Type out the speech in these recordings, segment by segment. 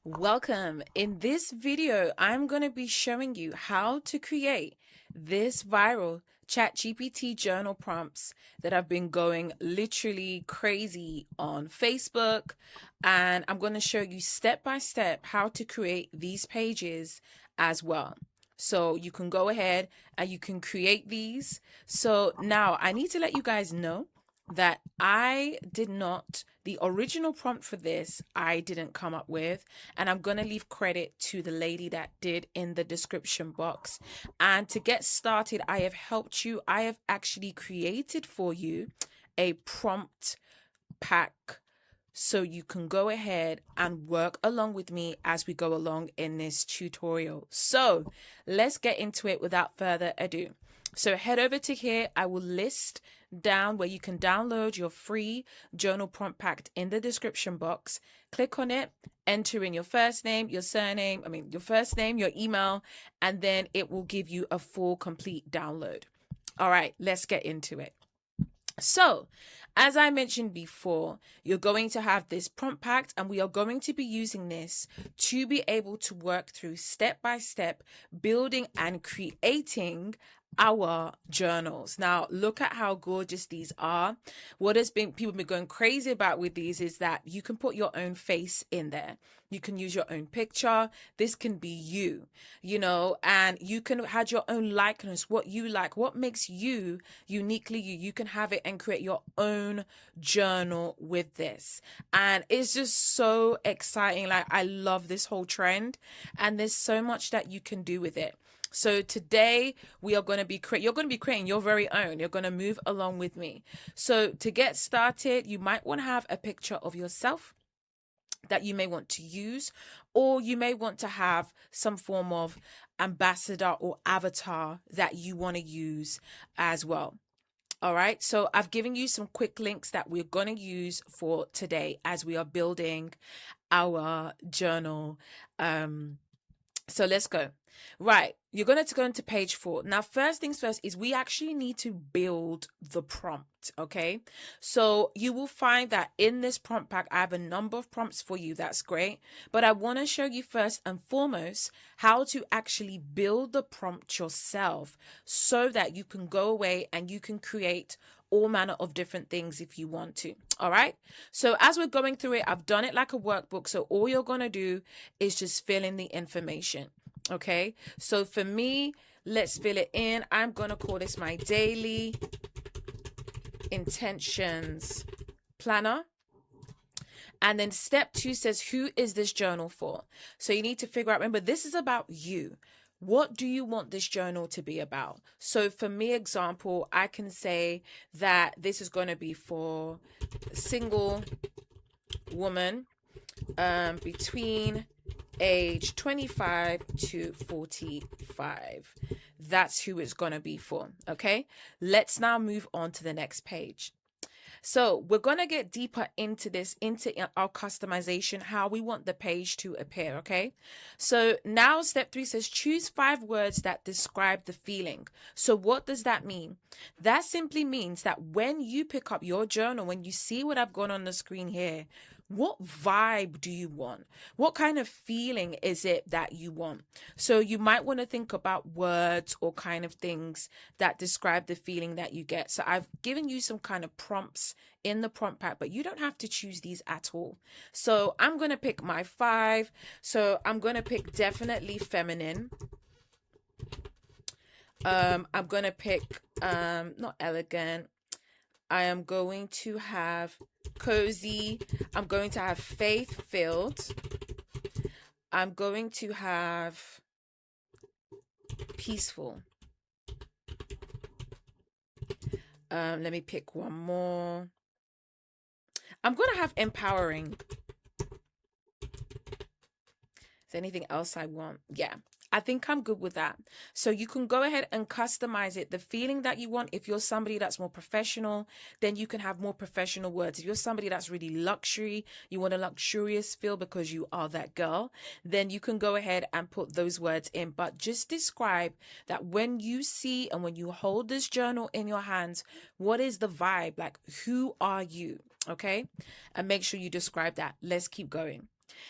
Welcome. In this video, I'm going to be showing you how to create this viral ChatGPT journal prompts that have been going literally crazy on Facebook. And I'm going to show you step by step how to create these pages as well. So you can go ahead and you can create these. So now I need to let you guys know that the original prompt for this, I didn't come up with. And I'm going to leave credit to the lady that did in the description box. And to get started, I have helped you. I have actually created for you a prompt pack so you can go ahead and work along with me as we go along in this tutorial. So let's get into it without further ado. So head over to here. I will list down where you can download your free journal prompt pack in the description box. Click on it, enter in your first name, your surname, your first name, your email, and then it will give you a full complete download. All right, let's get into it. So, as I mentioned before, you're going to have this prompt pack, and we are going to be using this to be able to work through step by step building and creating our journals. Now, look at how gorgeous these are. What has been people been going crazy about with these is that you can put your own face in there. You can use your own picture. This can be you, and you can add your own likeness, what you like, what makes you uniquely you. You can have it and create your own journal with this. And it's just so exciting. Like, I love this whole trend, and there's so much that you can do with it. So today we are going to be you're going to be creating your very own. You're going to move along with me. So to get started, you might want to have a picture of yourself that you may want to use, or you may want to have some form of ambassador or avatar that you want to use as well. All right, so I've given you some quick links that we're going to use for today as we are building our journal. So let's go. Right, you're going to go into page 4. Now, first things first is we actually need to build the prompt, okay? So you will find that in this prompt pack, I have a number of prompts for you. That's great. But I want to show you first and foremost how to actually build the prompt yourself so that you can go away and you can create all manner of different things if you want to. All right. So as we're going through it, I've done it like a workbook. So all you're going to do is just fill in the information. Okay. So for me, let's fill it in. I'm going to call this my daily intentions planner. And then step 2 says, who is this journal for? So you need to figure out, remember, this is about you. What do you want this journal to be about? So for me, example, I can say that this is going to be for single woman between age 25 to 45. That's who it's going to be for. Okay, let's now move on to the next page. So we're going to get deeper into this, into our customization, how we want the page to appear, okay? So now step 3 says choose 5 words that describe the feeling. So what does that mean? That simply means that when you pick up your journal, when you see what I've got on the screen here, what vibe do you want? What kind of feeling is it that you want? So you might want to think about words or kind of things that describe the feeling that you get. So I've given you some kind of prompts in the prompt pack, but you don't have to choose these at all. So I'm going to pick my 5. So I'm going to pick definitely feminine. I'm going to pick not elegant. I am going to have cozy. I'm going to have faith-filled. I'm going to have peaceful. Let me pick one more. I'm going to have empowering. Is there anything else I want? Yeah. I think I'm good with that. So you can go ahead and customize it. The feeling that you want, if you're somebody that's more professional, then you can have more professional words. If you're somebody that's really luxury, you want a luxurious feel because you are that girl, then you can go ahead and put those words in. But just describe that when you see and when you hold this journal in your hands, what is the vibe? Like, who are you? Okay? And make sure you describe that. Let's keep going.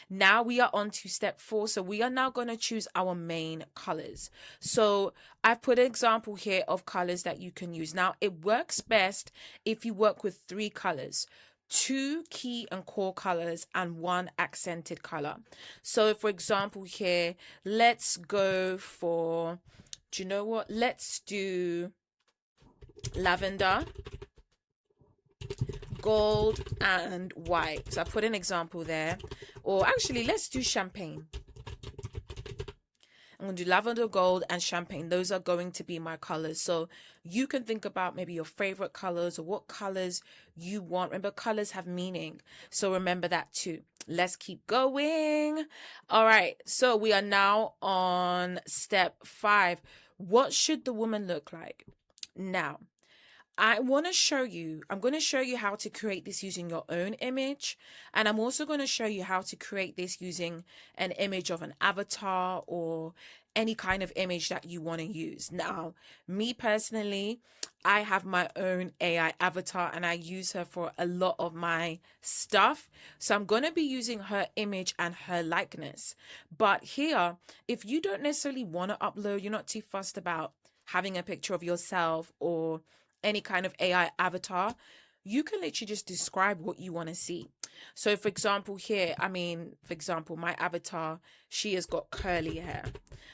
Now we are on to step 4. So we are now going to choose our main colors. So I've put an example here of colors that you can use. Now it works best if you work with 3 colors. 2 key and core colors and 1 accented color. So for example here, let's go for, do you know what? Let's do lavender, gold, and white. So I put an example there. Or actually, let's do champagne. I'm going to do lavender, gold, and champagne. Those are going to be my colors. So you can think about maybe your favorite colors or what colors you want. Remember, colors have meaning. So remember that too. Let's keep going. All right. So we are now on step 5. What should the woman look like? Now, I'm going to show you how to create this using your own image. And I'm also going to show you how to create this using an image of an avatar or any kind of image that you want to use. Now, me personally, I have my own AI avatar and I use her for a lot of my stuff. So I'm going to be using her image and her likeness. But here, if you don't necessarily want to upload, you're not too fussed about having a picture of yourself or any kind of AI avatar, you can literally just describe what you want to see. So for example here, my avatar, she has got curly hair.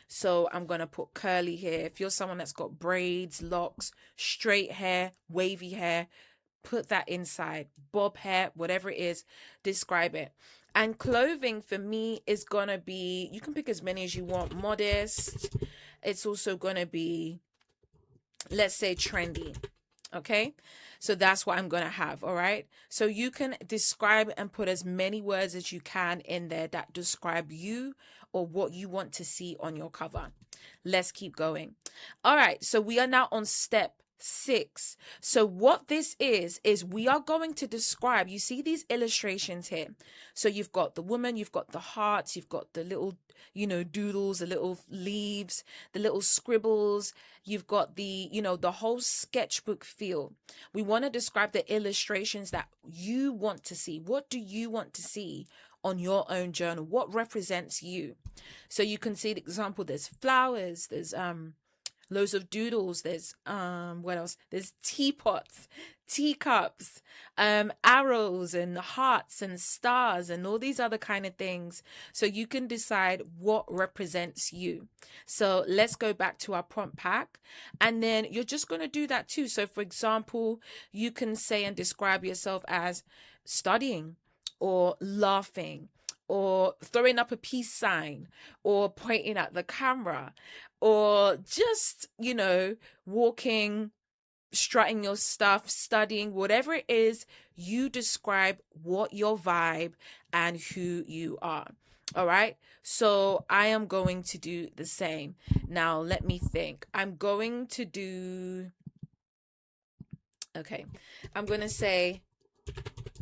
So I'm going to put curly hair. If you're someone that's got braids, locks, straight hair, wavy hair, put that inside. Bob hair, whatever it is, describe it. And clothing for me is going to be, you can pick as many as you want. Modest. It's also going to be, let's say, trendy. Okay, so that's what I'm going to have. All right, so you can describe and put as many words as you can in there that describe you or what you want to see on your cover. Let's keep going. All right, so we are now on step 6. So what this is we are going to describe, you see these illustrations here. So you've got the woman, you've got the hearts, you've got the little, doodles, the little leaves, the little scribbles, you've got the, the whole sketchbook feel. We want to describe the illustrations that you want to see. What do you want to see on your own journal? What represents you? So you can see the example, there's flowers, there's loads of doodles, there's what else, there's teapots, teacups, arrows and hearts and stars and all these other kind of things. So you can decide what represents you. So let's go back to our prompt pack, and then you're just going to do that too. So for example, you can say and describe yourself as studying or laughing or throwing up a peace sign or pointing at the camera or just, walking, strutting your stuff, studying, whatever it is, you describe what your vibe and who you are. All right. So I am going to do the same. Now, let me think. I'm going to say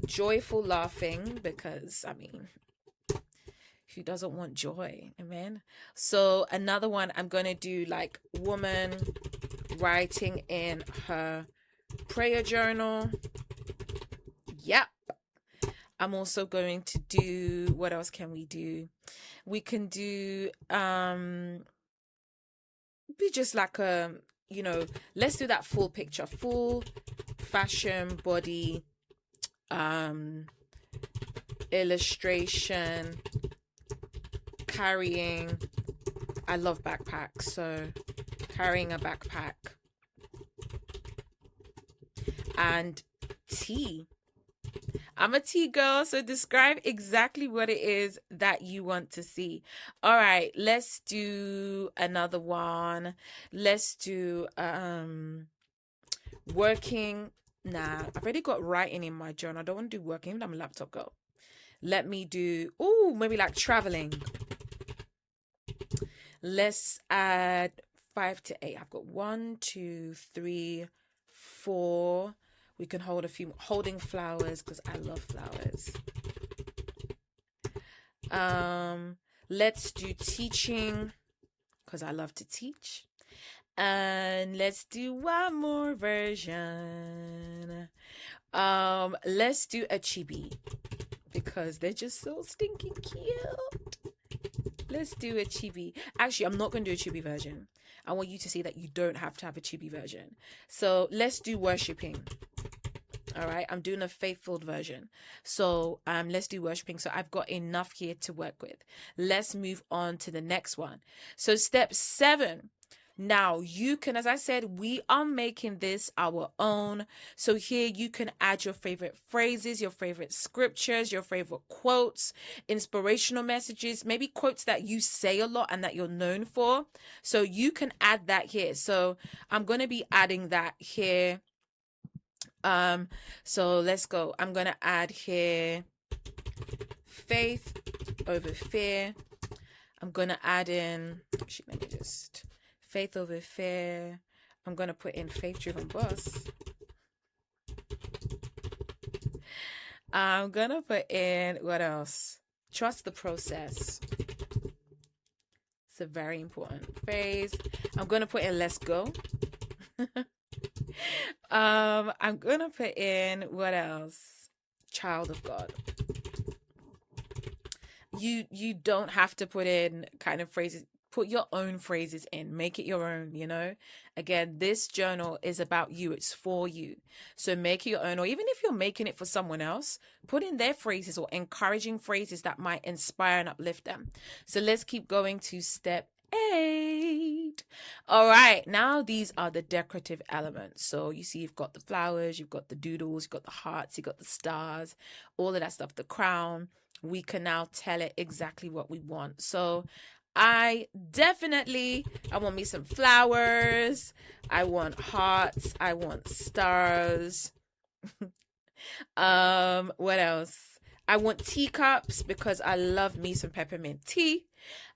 joyful laughing because, who doesn't want joy? Amen. So another one, I'm going to do like woman writing in her prayer journal. Yep. I'm also going to do, what else can we do? We can do, be just like let's do that full picture, full fashion body, illustration, carrying, I love backpacks, so carrying a backpack, and tea. I'm a tea girl, so describe exactly what it is that you want to see. All right, let's do another one. Let's do working. Nah, I've already got writing in my journal. I don't want to do working. I'm a laptop girl. Let me do, maybe like traveling. Let's add 5 to 8. I've got 1, 2, 3, 4. We can hold a few, holding flowers because I love flowers. Let's do teaching because I love to teach. And let's do one more version. Let's do a chibi. because they're just so stinking cute. Let's do a chibi. Actually, I'm not going to do a chibi version. I want you to see that you don't have to have a chibi version. So let's do worshipping. All right, I'm doing a faith-filled version. So let's do worshipping. So I've got enough here to work with. Let's move on to the next one. So step 7. Now you can, as I said, we are making this our own. So here you can add your favorite phrases, your favorite scriptures, your favorite quotes, inspirational messages, maybe quotes that you say a lot and that you're known for. So you can add that here. So I'm going to be adding that here. So let's go. I'm going to add here faith over fear. I'm going to add in, actually, let me just, faith over fear. I'm going to put in faith-driven boss. I'm going to put in, what else? Trust the process. It's a very important phrase. I'm going to put in let's go. I'm going to put in, what else? Child of God. You don't have to put in kind of phrases. Put your own phrases in. Make it your own, you know. Again, this journal is about you. It's for you. So make it your own. Or even if you're making it for someone else, put in their phrases or encouraging phrases that might inspire and uplift them. So let's keep going to step 8. All right, now these are the decorative elements. So you see you've got the flowers, you've got the doodles, you've got the hearts, you've got the stars, all of that stuff, the crown. We can now tell it exactly what we want. So I want me some flowers. I want hearts. I want stars. What else? I want teacups because I love me some peppermint tea.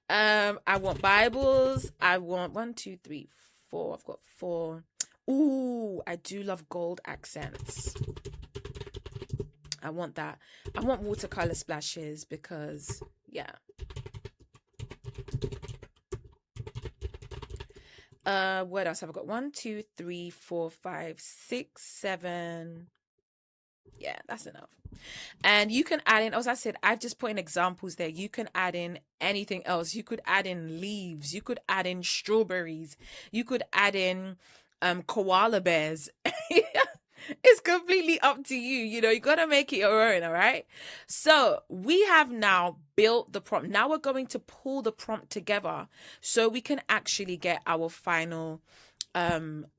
I want Bibles. I want 1, 2, 3, 4. I've got 4. Ooh, I do love gold accents. I want that. I want watercolor splashes because, yeah. What else have I got? 1, 2, 3, 4, 5, 6, 7. Yeah, that's enough. And you can add in, as I said, I've just put in examples there. You can add in anything else. You could add in leaves. You could add in strawberries. You could add in koala bears. It's completely up to you. You know, you got to make it your own. All right. So we have now built the prompt. Now we're going to pull the prompt together so we can actually get our final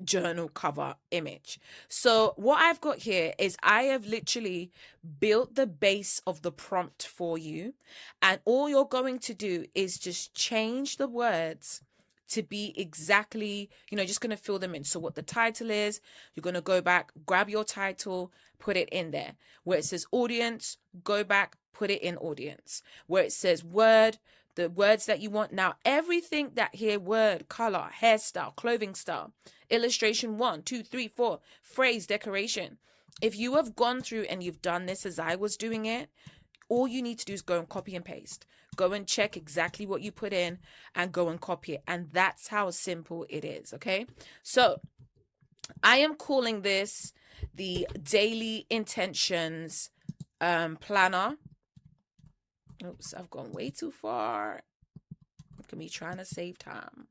journal cover image. So what I've got here is I have literally built the base of the prompt for you, and all you're going to do is just change the words to be exactly, you know, just going to fill them in. So what the title is, you're going to go back, grab your title, put it in there. Where it says audience, go back, put it in audience. Where it says word, the words that you want. Now, everything that here, word, color, hairstyle, clothing style, illustration 1, 2, 3, 4, phrase, decoration. If you have gone through and you've done this as I was doing it, all you need to do is go and copy and paste. Go and check exactly what you put in and go and copy it. And that's how simple it is, okay? So I am calling this the Daily Intentions Planner. Oops, I've gone way too far. Look at me trying to save time.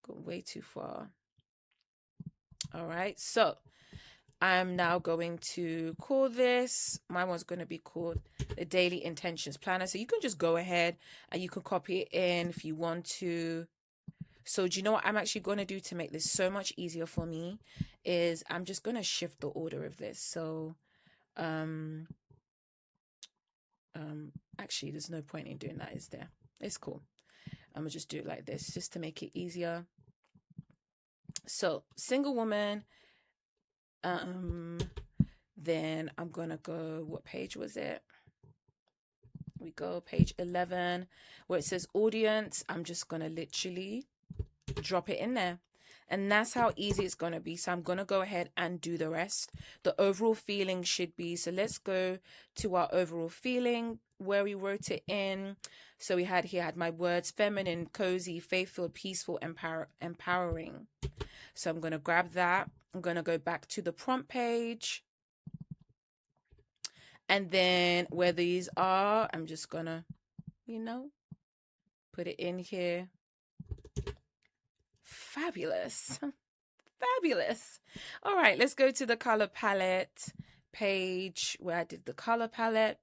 Gone way too far. All right, so I'm now going to call this, my one's going to be called the Daily Intentions Planner. So you can just go ahead and you can copy it in if you want to. So do you know what I'm actually going to do to make this so much easier for me is I'm just going to shift the order of this. So actually there's no point in doing that, is there? It's cool. I'm going to just do it like this just to make it easier. So single woman. Then I'm gonna go, what page was it? We go page 11 where it says audience. I'm just gonna literally drop it in there, and that's how easy it's gonna be. So I'm gonna go ahead and do the rest. The overall feeling should be, so let's go to our overall feeling where we wrote it in. So we had my words: feminine, cozy, faithful, peaceful, empowering. So I'm gonna grab that. I'm going to go back to the prompt page, And then where these are, I'm just gonna, put it in here. Fabulous. Fabulous. All right, let's go to the color palette page where I did the color palette.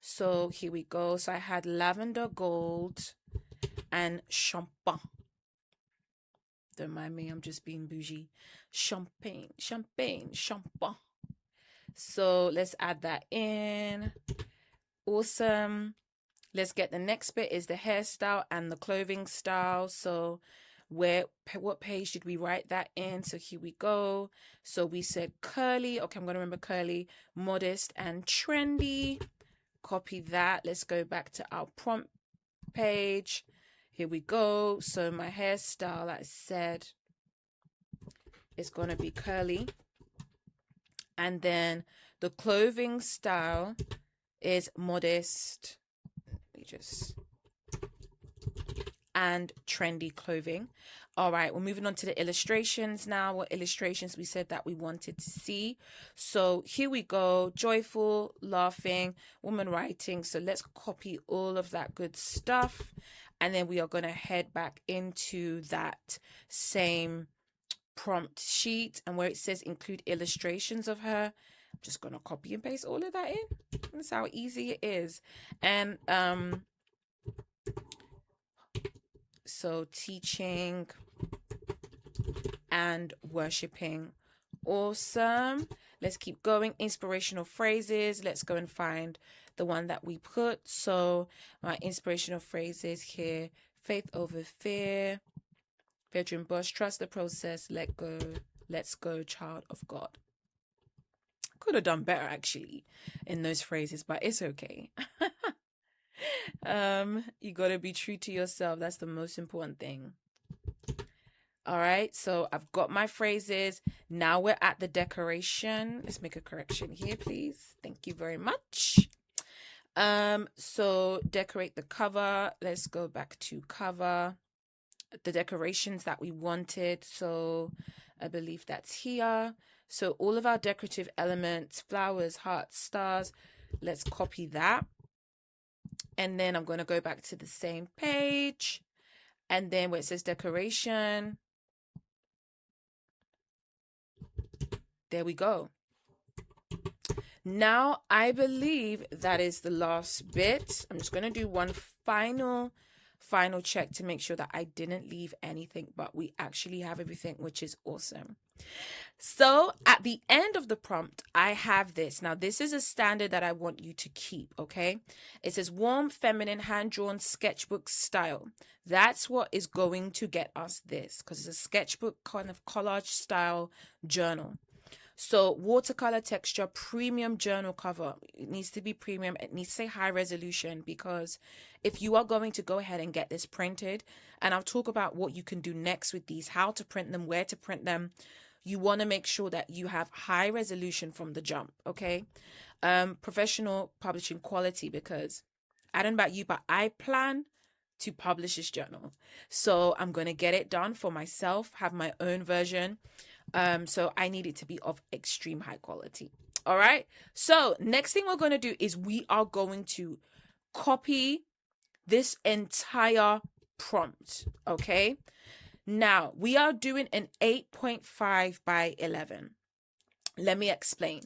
So here we go. So I had lavender gold and champagne. Don't mind me, I'm just being bougie. Champagne. So let's add that in. Awesome. Let's get the next bit is the hairstyle and the clothing style. So what page did we write that in? So here we go. So we said curly. Okay, I'm going to remember curly, modest, and trendy. Copy that. Let's go back to our prompt page. Here we go. So my hairstyle, like I said, is going to be curly. And then the clothing style is modest. And trendy clothing. All right, we're moving on to the illustrations now. What illustrations we said that we wanted to see. So here we go. Joyful, laughing, woman writing. So let's copy all of that good stuff. And then we are going to head back into that same prompt sheet. And where it says include illustrations of her, I'm just going to copy and paste all of that in. That's how easy it is. And so teaching and worshiping. Awesome. Let's keep going. Inspirational phrases. Let's go and find the one that we put. So my inspirational phrases here: faith over fear, bedroom boss, trust the process, let go, let's go, child of God. Could have done better actually in those phrases, but it's okay. You got to be true to yourself. That's the most important thing. All right, so I've got my phrases. Now we're at the decoration. Let's make a correction here, please. Thank you very much. So decorate the cover. Let's go back to cover. The decorations that we wanted. So I believe that's here. So all of our decorative elements, flowers, hearts, stars, let's copy that. And then I'm going to go back to the same page. And then where it says decoration, there we go. Now, I believe that is the last bit. I'm just going to do one final check to make sure that I didn't leave anything, but we actually have everything, which is awesome. So at the end of the prompt, I have this. Now, this is a standard that I want you to keep, okay? It says warm, feminine, hand-drawn sketchbook style. That's what is going to get us this, because it's a sketchbook kind of collage style journal. So watercolor texture, premium journal cover. It needs to be premium. It needs to say high resolution, because if you are going to go ahead and get this printed, and I'll talk about what you can do next with these, how to print them, where to print them, you want to make sure that you have high resolution from the jump, okay? Professional publishing quality, because I don't know about you, but I plan to publish this journal. So I'm going to get it done for myself, have my own version. So I need it to be of extreme high quality. All right. So next thing we're going to do is we are going to copy this entire prompt. Okay. Now we are doing an 8.5 by 11. Let me explain.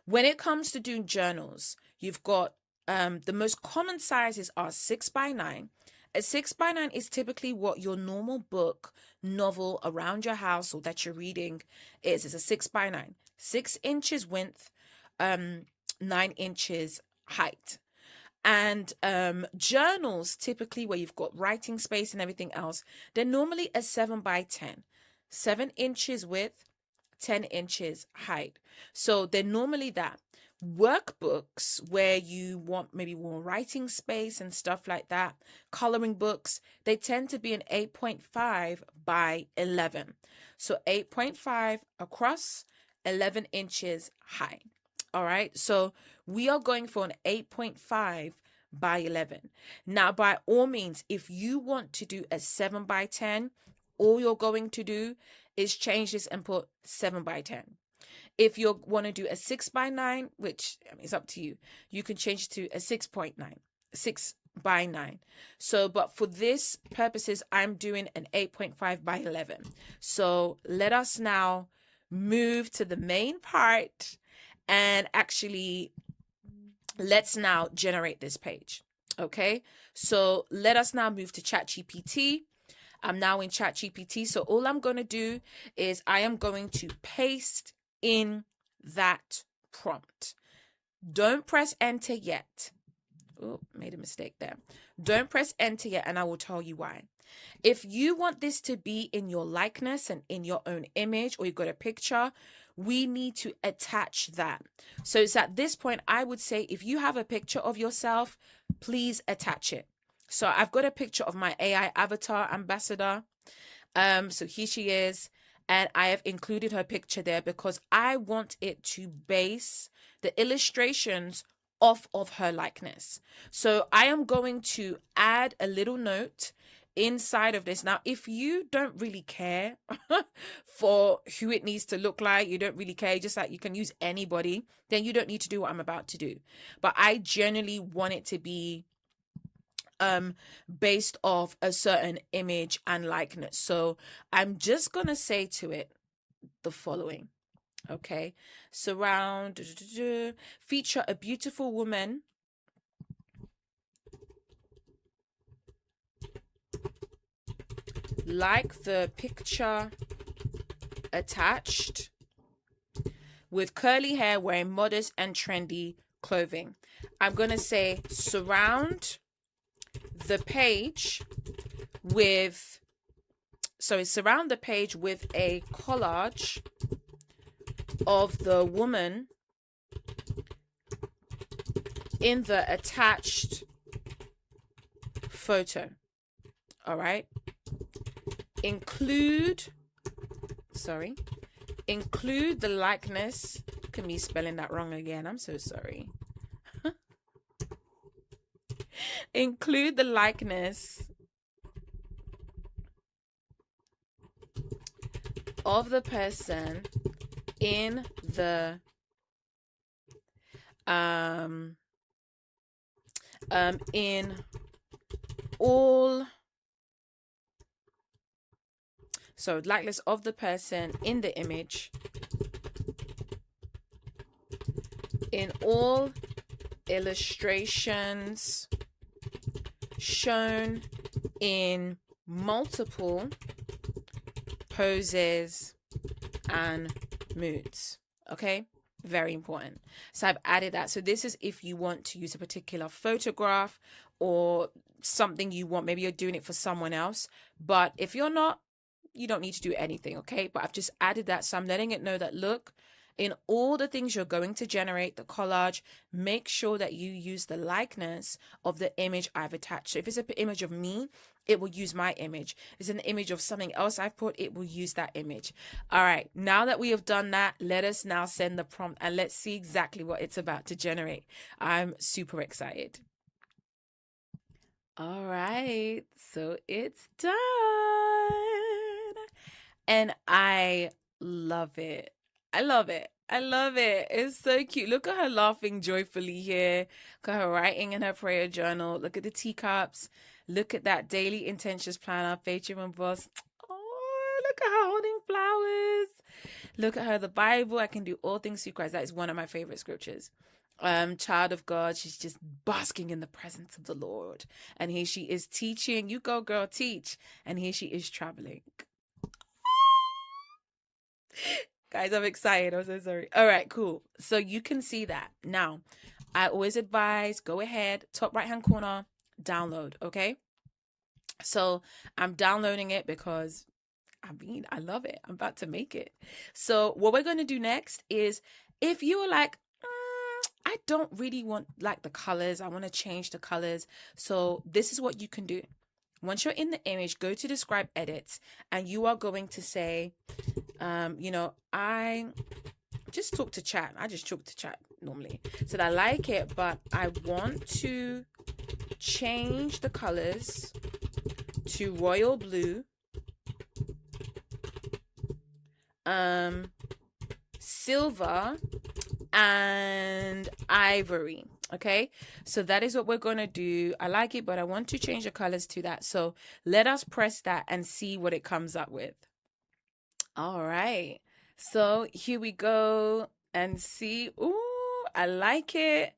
When it comes to doing journals, you've got the most common sizes are 6 by 9. A 6 by 9 is typically what your normal book, novel around your house or that you're reading is. It's a 6 by 9. 6 inches width, 9 inches height. And journals, typically where you've got writing space and everything else, they're normally a 7 by 10. 7 inches width, 10 inches height. So they're normally that. Workbooks where you want maybe more writing space and stuff like that, coloring books, they tend to be an 8.5 by 11. So 8.5 across, 11 inches high. All right. So we are going for an 8.5 by 11. Now, by all means, if you want to do a 7 by 10, all you're going to do is change this and put 7 by 10. If you want to do a 6x9, which I mean, it's up to you, you can change it to a 6.9, 6x9. So, but for this purposes, I'm doing an 8.5x11. So let us now move to the main part, and actually let's now generate this page. Okay, so let us now move to ChatGPT. I'm now in ChatGPT. So all I'm going to do is I am going to paste in that prompt. Don't press enter yet. Oh, made a mistake there. Don't press enter yet, and I will tell you why. If you want this to be in your likeness and in your own image, or you've got a picture, we need to attach that. So it's at this point, I would say, if you have a picture of yourself, please attach it. So I've got a picture of my AI avatar ambassador. So here she is, and I have included her picture there because I want it to base the illustrations off of her likeness. So I am going to add a little note inside of this. Now, if you don't really care for who it needs to look like, you don't really care, just like you can use anybody, then you don't need to do what I'm about to do. But I generally want it to be based off a certain image and likeness. So I'm just gonna say to it the following. Okay, surround, feature a beautiful woman like the picture attached, with curly hair, wearing modest and trendy clothing. I'm gonna say surround the page with, surround the page with a collage of the woman in the attached photo. All right. Include the likeness. Look at me spelling that wrong again. I'm so sorry. Include the likeness of the person in the in all, so likeness of the person in the image in all illustrations shown in multiple poses and moods. Okay, very important. So I've added that. So this is if you want to use a particular photograph or something you want, maybe you're doing it for someone else, but if you're not, you don't need to do anything. Okay, but I've just added that. So I'm letting it know that, look, in all the things you're going to generate, the collage, make sure that you use the likeness of the image I've attached. So if it's an image of me, it will use my image. If it's an image of something else I've put, it will use that image. All right, now that we have done that, let us now send the prompt and let's see exactly what it's about to generate. I'm super excited. All right, so it's done. And I love it. I love it. I love it. It's so cute. Look at her laughing joyfully here. Look at her writing in her prayer journal. Look at the teacups. Look at that daily intentions planner, feature and boss. Oh, look at her holding flowers. Look at her, the Bible. I can do all things through Christ. That is one of my favorite scriptures. Child of God. She's just basking in the presence of the Lord. And here she is teaching. You go, girl, teach. And here she is traveling. Guys, I'm excited. I'm so sorry. All right, cool. So you can see that. Now, I always advise, go ahead, top right-hand corner, download, okay? So I'm downloading it because, I love it. I'm about to make it. So what we're going to do next is, if you are like, I don't really want like the colors, I want to change the colors. So this is what you can do. Once you're in the image, go to describe edits, and you are going to say, I just talk to chat. I just talk to chat normally. So I like it, but I want to change the colors to royal blue, 6 silver, and ivory. Okay, so that is what we're going to do. I like it, but I want to change the colors to that. So let us press that and see what it comes up with. All right, so here we go and see. Ooh, I like it.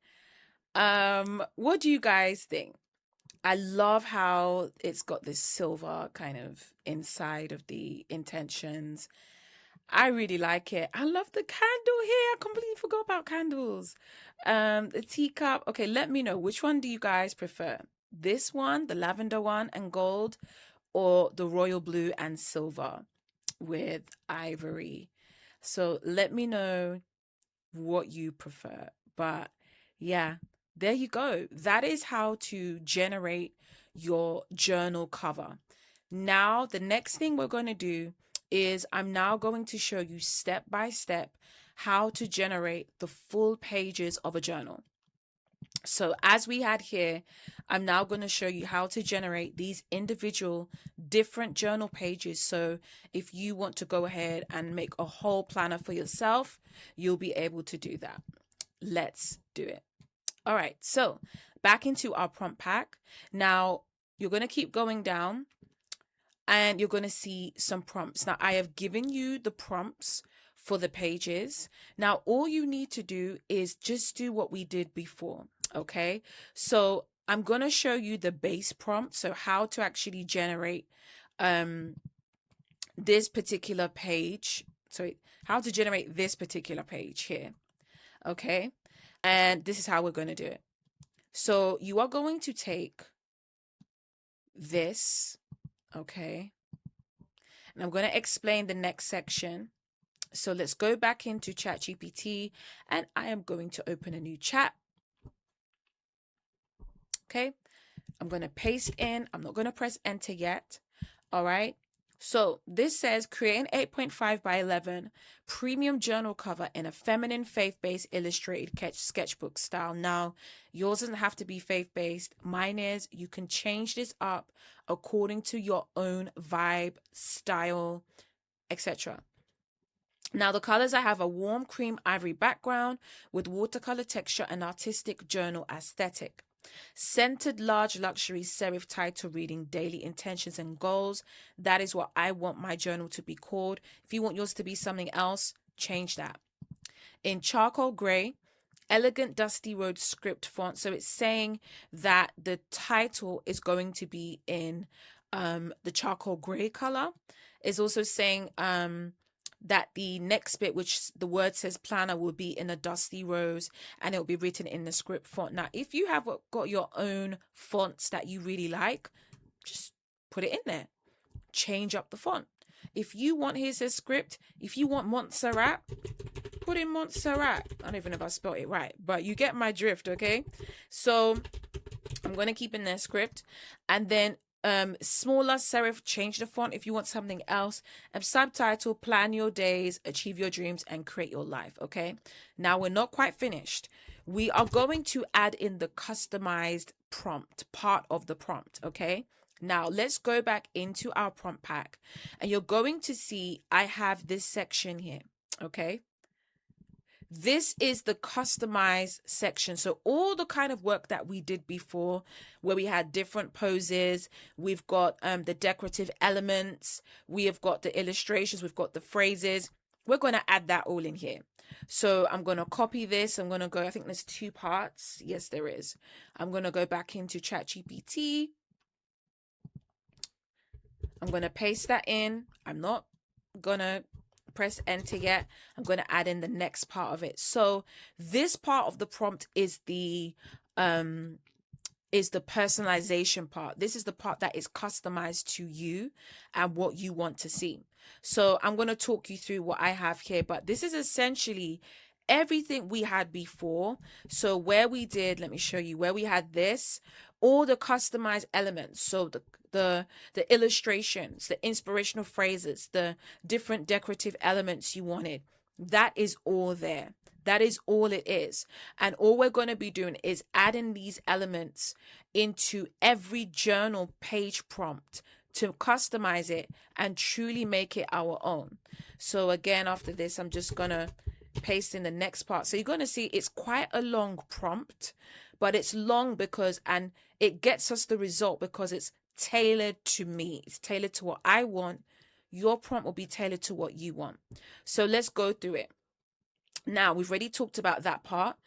What do you guys think? I love how it's got this silver kind of inside of the intentions. I really like it. I love the candle here. I completely forgot about candles. The teacup. Okay, let me know, which one do you guys prefer? This one, the lavender one and gold, or the royal blue and silver with ivory? So let me know what you prefer. But yeah, there you go. That is how to generate your journal cover. Now, the next thing we're going to do is I'm now going to show you step by step how to generate the full pages of a journal. So as we had here, I'm now going to show you how to generate these individual different journal pages. So if you want to go ahead and make a whole planner for yourself, you'll be able to do that. Let's do it. All right, so back into our prompt pack. Now you're going to keep going down and you're going to see some prompts. Now I have given you the prompts for the pages. Now all you need to do is just do what we did before. Okay, so I'm going to show you the base prompt, so how to actually generate this particular page. Sorry, how to generate this particular page here. Okay, and this is how we're going to do it. So you are going to take this, okay, and I'm going to explain the next section. So let's go back into ChatGPT, and I am going to open a new chat. Okay, I'm going to paste in. I'm not going to press enter yet. All right. So this says create an 8.5 by 11 premium journal cover in a feminine faith-based illustrated sketchbook style. Now, yours doesn't have to be faith-based. Mine is. You can change this up according to your own vibe, style, etc. Now, the colors I have a warm cream ivory background with watercolor texture and artistic journal aesthetic. Centered large luxury serif title reading daily intentions and goals. That is what I want my journal to be called. If you want yours to be something else, change that. In charcoal gray, elegant dusty road script font. So it's saying that the title is going to be in the charcoal gray color. It's also saying that the next bit, which the word says planner, will be in a dusty rose and it will be written in the script font. Now, if you have got your own fonts that you really like, just put it in there. Change up the font. If you want, here's a script. If you want Montserrat, put in Montserrat. I don't even know if I spelled it right, but you get my drift, okay? So I'm going to keep in their script. And then smaller serif, change the font if you want something else. And subtitle, plan your days, achieve your dreams, and create your life. Okay, now we're not quite finished. We are going to add in the customized prompt part of the prompt. Okay, now let's go back into our prompt pack and you're going to see I have this section here. Okay, this is the customized section. So all the kind of work that we did before, where we had different poses, we've got the decorative elements, we have got the illustrations, we've got the phrases. We're going to add that all in here. So I'm going to copy this. I'm going to go, I think there's 2 parts. Yes, there is. I'm going to go back into ChatGPT. I'm going to paste that in. I'm not going to press enter yet. I'm going to add in the next part of it. So this part of the prompt is the personalization part. This is the part that is customized to you and what you want to see. So I'm going to talk you through what I have here, but this is essentially everything we had before. So where we did, let me show you where we had this, all the customized elements. So the illustrations, the inspirational phrases, the different decorative elements you wanted, that is all there. That is all it is. And all we're going to be doing is adding these elements into every journal page prompt to customize it and truly make it our own. So again, after this, I'm just going to paste in the next part. So you're going to see it's quite a long prompt, but it's long because, and it gets us the result because it's tailored to me. It's tailored to what I want. Your prompt will be tailored to what you want. So let's go through it. Now, we've already talked about that part.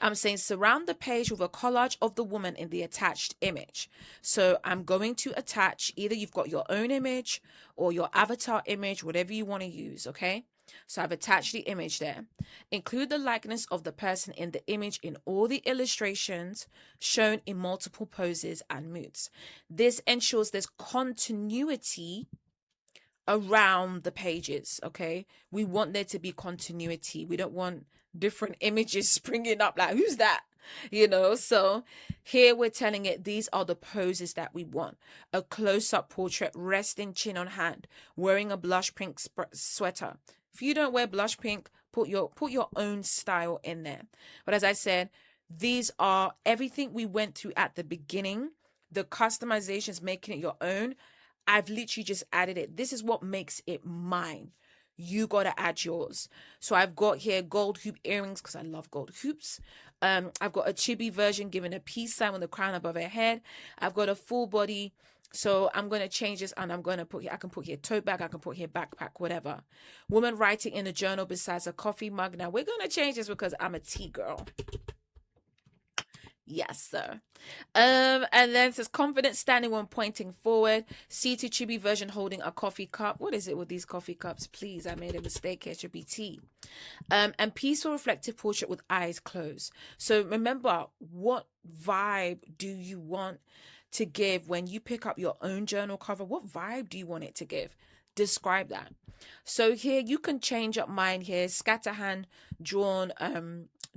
I'm saying surround the page with a collage of the woman in the attached image. So I'm going to attach, either you've got your own image or your avatar image, whatever you want to use, okay? So I've attached the image there. Include the likeness of the person in the image in all the illustrations shown in multiple poses and moods. This ensures there's continuity around the pages, okay? We want there to be continuity. We don't want different images springing up like, who's that? So here we're telling it these are the poses that we want. A close-up portrait, resting chin on hand, wearing a blush pink sweater. If you don't wear blush pink, put your own style in there. But as I said, these are everything we went through at the beginning, the customizations, making it your own. I've literally just added it. This is what makes it mine. You got to add yours. So I've got here gold hoop earrings because I love gold hoops. I've got a chibi version giving a peace sign with the crown above her head. I've got a full body. So I'm going to change this and I'm going to put here, I can put here tote bag, I can put here backpack, whatever. Woman writing in a journal besides a coffee mug. Now we're going to change this because I'm a tea girl. Yes, sir. And then it says confident standing when pointing forward. Seated chibi version holding a coffee cup. What is it with these coffee cups? Please, I made a mistake here. It should be tea. And peaceful reflective portrait with eyes closed. So remember, what vibe do you want to give when you pick up your own journal cover? What vibe do you want it to give? Describe that. So here you can change up mine here. Scatter hand drawn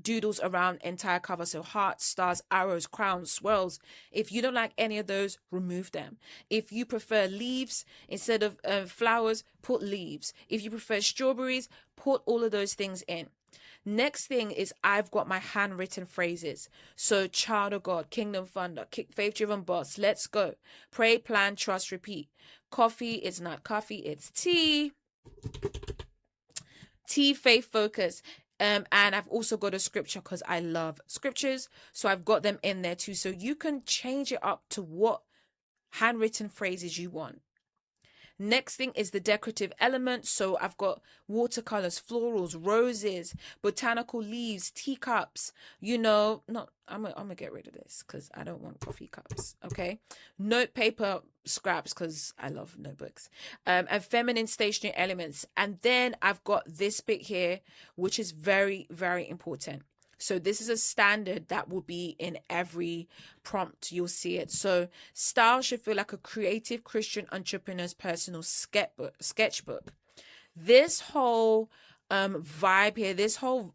doodles around entire cover. So hearts, stars, arrows, crowns, swirls. If you don't like any of those, remove them. If you prefer leaves instead of flowers, put leaves. If you prefer strawberries, put all of those things in. Next thing is I've got my handwritten phrases. So child of God, kingdom funder, faith driven boss, let's go. Pray, plan, trust, repeat. Coffee, it's not coffee, it's tea. Tea, faith, focus. And I've also got a scripture because I love scriptures. So I've got them in there too. So you can change it up to what handwritten phrases you want. Next thing is the decorative element. So I've got watercolors, florals, roses, botanical leaves, teacups, no, I'm gonna get rid of this because I don't want coffee cups. Okay. Note paper scraps because I love notebooks. And feminine stationery elements. And then I've got this bit here, which is very, very important. So this is a standard that will be in every prompt. You'll see it. So style should feel like a creative Christian entrepreneur's personal sketchbook. This whole vibe here, this whole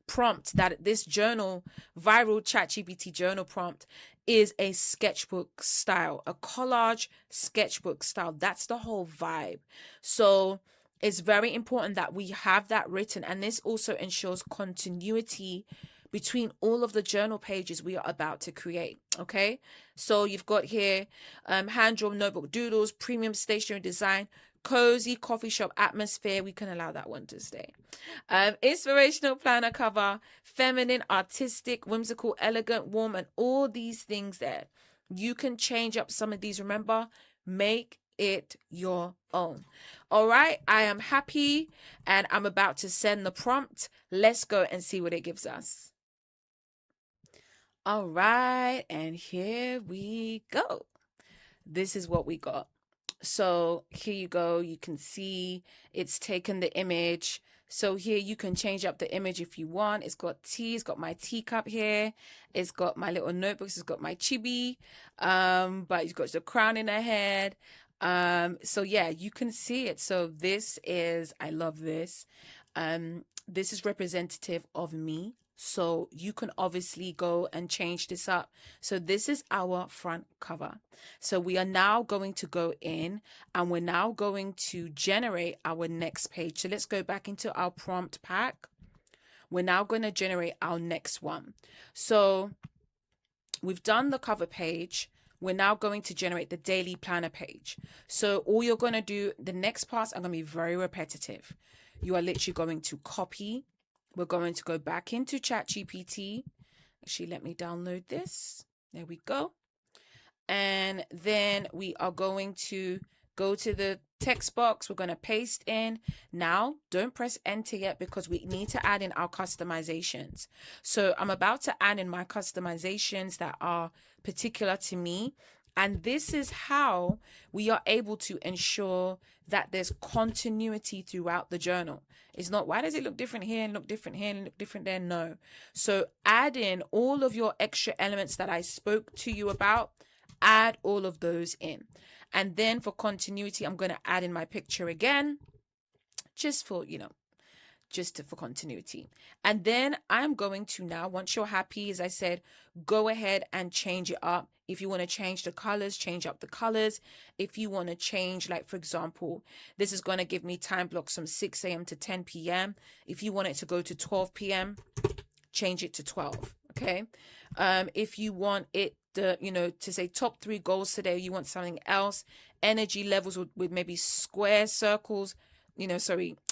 prompt, that this journal, viral ChatGPT journal prompt, is a sketchbook style, a collage sketchbook style. That's the whole vibe. So it's very important that we have that written, and this also ensures continuity between all of the journal pages we are about to create. Okay, so you've got here hand-drawn notebook doodles, premium stationery design, cozy coffee shop atmosphere. We can allow that one to stay. Inspirational planner cover, feminine, artistic, whimsical, elegant, warm, and all these things there. You can change up some of these. Remember, make it your own. All right, I am happy and I'm about to send the prompt. Let's go and see what it gives us. All right, and here we go. This is what we got. So here you go. You can see it's taken the image. So here you can change up the image if you want. It's got tea. It's got my teacup here. It's got my little notebooks. It's got my chibi. But it's got the crown in her head. So yeah, you can see it. So this is, I love this. This is representative of me. So you can obviously go and change this up. So this is our front cover. So we are now going to go in and we're now going to generate our next page. So let's go back into our prompt pack. We're now going to generate our next one. So we've done the cover page. We're now going to generate the daily planner page. So all you're going to do, the next parts are going to be very repetitive. you are literally going to copy. We're going to go back into ChatGPT. Actually, let me download this. There we go. And then we are going to go to the text box. We're going to paste in. Now, don't press enter yet because we need to add in our customizations. So I'm about to add in my customizations that are particular to me. And this is how we are able to ensure that there's continuity throughout the journal. It's not, why does it look different here and look different here and look different there? No. So add in all of your extra elements that I spoke to you about. Add all of those in. And then for continuity, I'm going to add in my picture again, just for, for continuity. And then I'm going to now, once you're happy, as I said, go ahead and change it up. If you want to change the colors, change up the colors. If you want to change, like, for example, this is going to give me time blocks from 6 a.m. to 10 p.m. If you want it to go to 12 p.m., change it to 12. Okay. If you want it to say top 3 goals today, you want something else, energy levels with maybe square circles,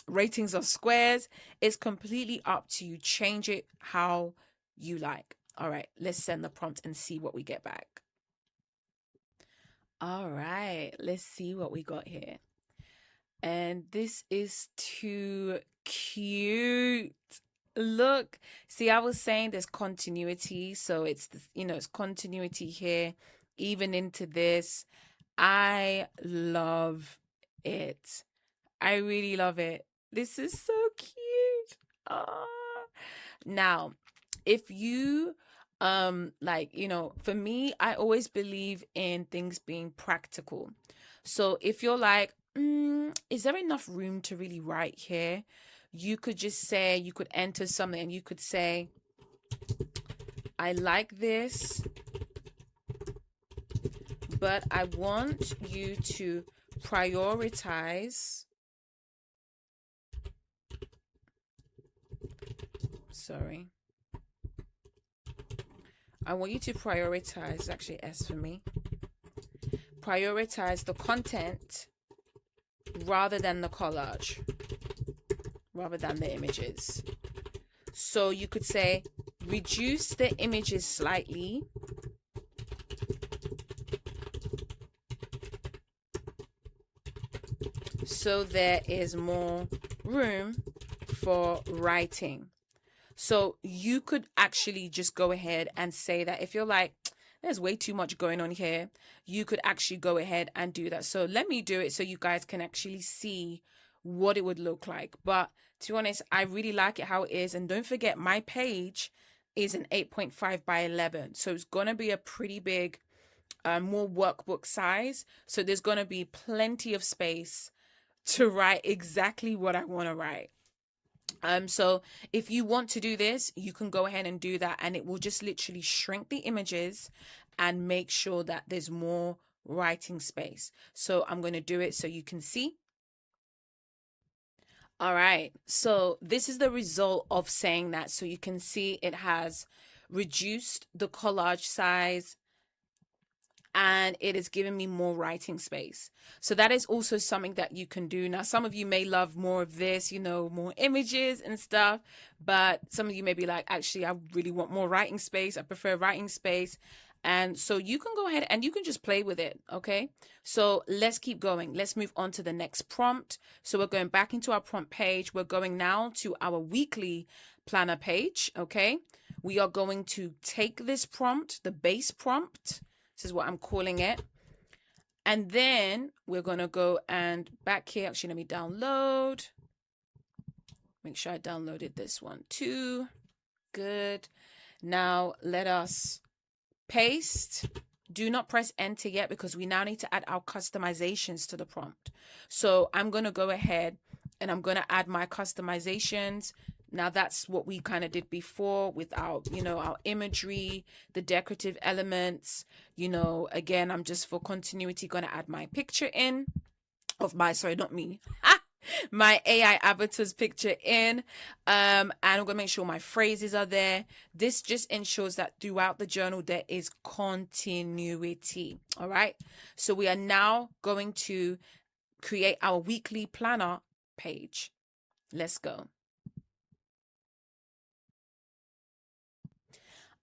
ratings of squares. It's completely up to you. Change it how you like. All right, let's send the prompt and see what we get back. All right, let's see what we got here. And this is too cute. Look, see, I was saying there's continuity. So it's, it's continuity here, even into this. I love it. I really love it. This is so cute. Now, if you, for me, I always believe in things being practical. So if you're like, is there enough room to really write here? You could just say, you could enter something and you could say, I like this, but I want you to prioritize. Sorry. I want you to prioritize, actually S for me. Prioritize the content rather than the collage, rather than the images. So you could say, reduce the images slightly so there is more room for writing. So you could actually just go ahead and say that if you're like, there's way too much going on here, you could actually go ahead and do that. So let me do it so you guys can actually see what it would look like. But to be honest, I really like it how it is. And don't forget, my page is an 8.5 by 11. So it's going to be a pretty big, more workbook size. So there's going to be plenty of space to write exactly what I want to write. So if you want to do this, you can go ahead and do that, and it will just literally shrink the images and make sure that there's more writing space. So I'm going to do it so you can see. All right. So this is the result of saying that. So you can see it has reduced the collage size, and it is giving me more writing space. So that is also something that you can do. Now, some of you may love more of this, more images and stuff, but some of you may be like, actually, I really want more writing space. I prefer writing space. And so you can go ahead and you can just play with it. Okay. So let's keep going. Let's move on to the next prompt. So we're going back into our prompt page. We're going now to our weekly planner page. Okay. We are going to take this prompt, the base prompt. This is what I'm calling it. And then we're going to go and back here. Actually, let me download. Make sure I downloaded this one too. Good. Now let us paste. Do not press enter yet because we now need to add our customizations to the prompt. So I'm going to go ahead and I'm going to add my customizations. Now that's what we kind of did before with our, our imagery, the decorative elements. Again, I'm just for continuity going to add my picture in of my, sorry, not me. My AI avatar's picture in, and I'm going to make sure my phrases are there. This just ensures that throughout the journal there is continuity. All right. So we are now going to create our weekly planner page. Let's go.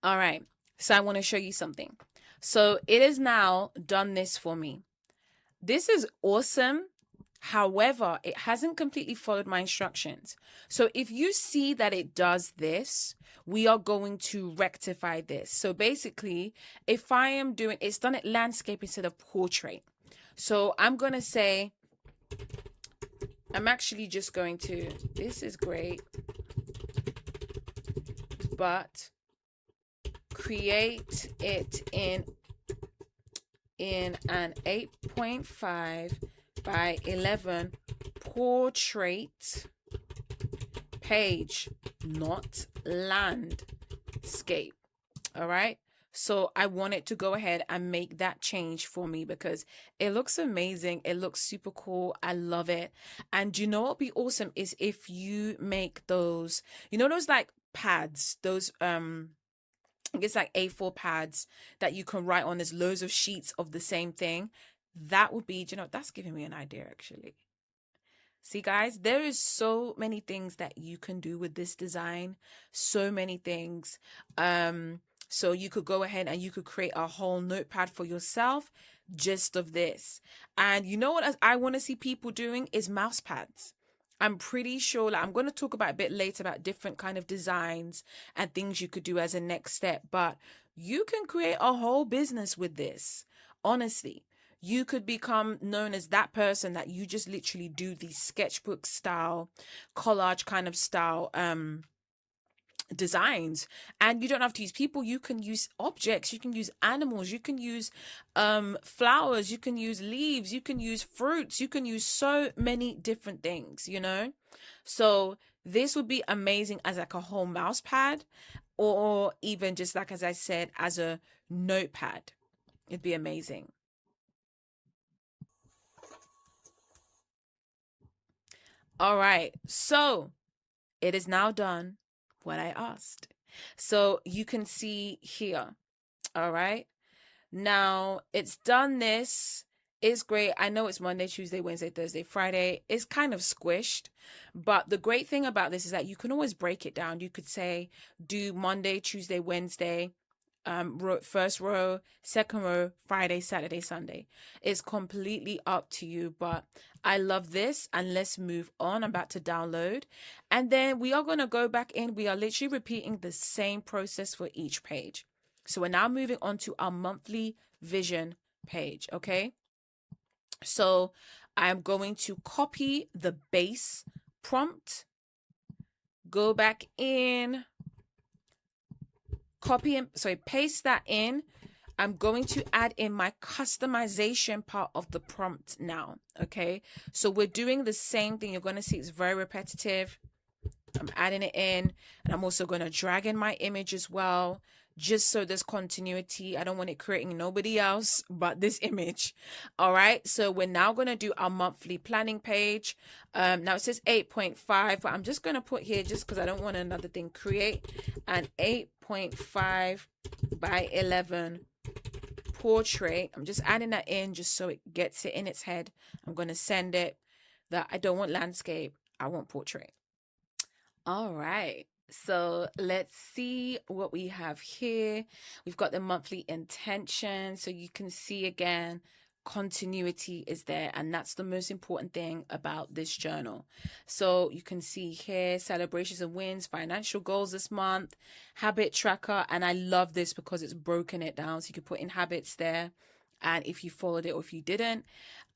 All right. So I want to show you something. So it has now done this for me. This is awesome. However, it hasn't completely followed my instructions. So if you see that it does this, we are going to rectify this. So basically, if I am doing, it's done it landscape instead of portrait. So I'm going to say, I'm actually just going to, this is great, but create it in an 8.5 by 11 portrait page, not landscape. All right. So I wanted to go ahead and make that change for me because it looks amazing. It looks super cool. I love it. And you know what would be awesome is if you make those, you know, those like pads, those I guess like A4 pads that you can write on. There's loads of sheets of the same thing. That would be, you know, that's giving me an idea actually. See, guys, there is so many things that you can do with this design. So many things. So you could go ahead and you could create a whole notepad for yourself just of this. And you know what I want to see people doing is mouse pads. I'm pretty sure, like, I'm going to talk about a bit later about different kind of designs and things you could do as a next step, but you can create a whole business with this. Honestly, you could become known as that person that you just literally do these sketchbook style, collage kind of style designs. And you don't have to use people, you can use objects, you can use animals, you can use flowers, you can use leaves, you can use fruits, you can use so many different things, you know. So this would be amazing as like a whole mouse pad, or even just like, as I said, as a notepad. It'd be amazing. All right, so it is now done what I asked. So you can see here. All right. Now it's done this. It's great. I know it's Monday, Tuesday, Wednesday, Thursday, Friday. It's kind of squished. But the great thing about this is that you can always break it down. You could say, do Monday, Tuesday, Wednesday, first row, second row, Friday, Saturday, Sunday. It's completely up to you, but I love this. And let's move on. I'm about to download, and then we are going to go back in. We are literally repeating the same process for each page. So we're now moving on to our monthly vision page. Okay, so I'm going to copy the base prompt, go back in, paste that in. I'm going to add in my customization part of the prompt now. Okay, so we're doing the same thing. You're going to see it's very repetitive. I'm adding it in, and I'm also going to drag in my image as well, just so there's continuity. I don't want it creating nobody else but this image. All right, so we're now going to do our monthly planning page. Now it says 8.5, but I'm just going to put here, just because I don't want another thing, create an 8.5 by 11 portrait. I'm just adding that in just so it gets it in its head. I'm going to send it that I don't want landscape, I want portrait. All right. So let's see what we have here. We've got the monthly intention. So you can see again, continuity is there. And that's the most important thing about this journal. So you can see here, celebrations and wins, financial goals this month, habit tracker. And I love this because it's broken it down. So you can put in habits there, and if you followed it or if you didn't.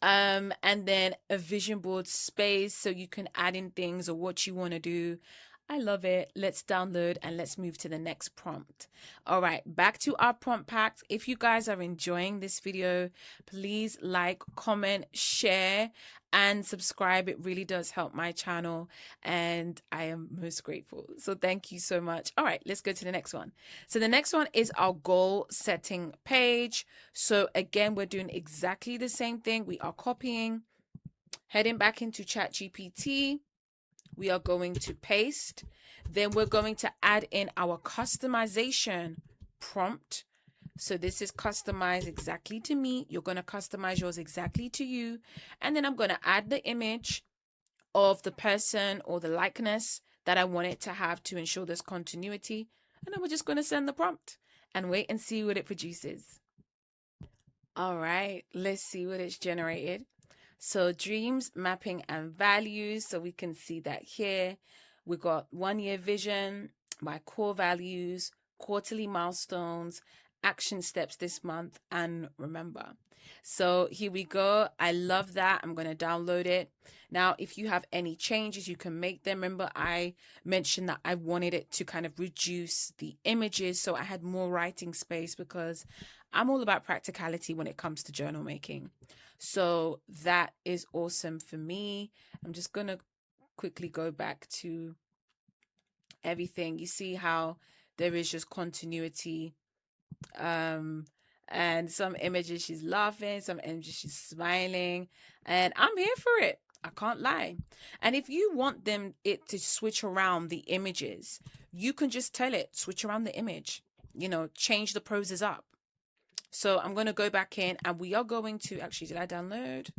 And then a vision board space, so you can add in things or what you want to do. I love it. Let's download and let's move to the next prompt. All right, back to our prompt packs. If you guys are enjoying this video, please like, comment, share, and subscribe. It really does help my channel, and I am most grateful. So thank you so much. All right, let's go to the next one. So the next one is our goal setting page. So again, we're doing exactly the same thing. We are copying, heading back into ChatGPT. We are going to paste. Then we're going to add in our customization prompt. So this is customized exactly to me. You're going to customize yours exactly to you. And then I'm going to add the image. of the person or the likeness that I want it to have to ensure there's continuity. And then we're just going to send the prompt and wait and see what it produces. All right, let's see what it's generated. So dreams, mapping, and values. So we can see that here. We got 1 year vision, my core values, quarterly milestones, action steps this month, and remember. So here we go. I love that. I'm going to download it. Now, if you have any changes, you can make them. Remember, I mentioned that I wanted it to kind of reduce the images, so I had more writing space because I'm all about practicality when it comes to journal making. So that is awesome for me. I'm just going to quickly go back to everything. You see how there is just continuity. And some images she's laughing, some images she's smiling, and I'm here for it. I can't lie. And if you want it to switch around the images, you can just tell it, switch around the image, change the poses up. So I'm going to go back in and we are going to, actually, did I download?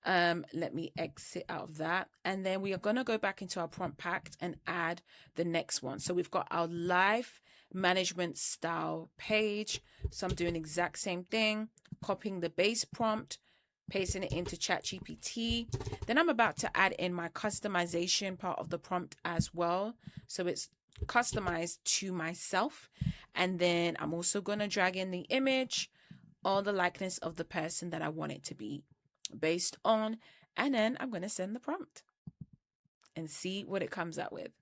Let me exit out of that. And then we are going to go back into our prompt pack and add the next one. So we've got our life management style page. So I'm doing the exact same thing, copying the base prompt, pasting it into ChatGPT. Then I'm about to add in my customization part of the prompt as well. So it's customized to myself. And then I'm also going to drag in the image or the likeness of the person that I want it to be based on. And then I'm going to send the prompt and see what it comes up with.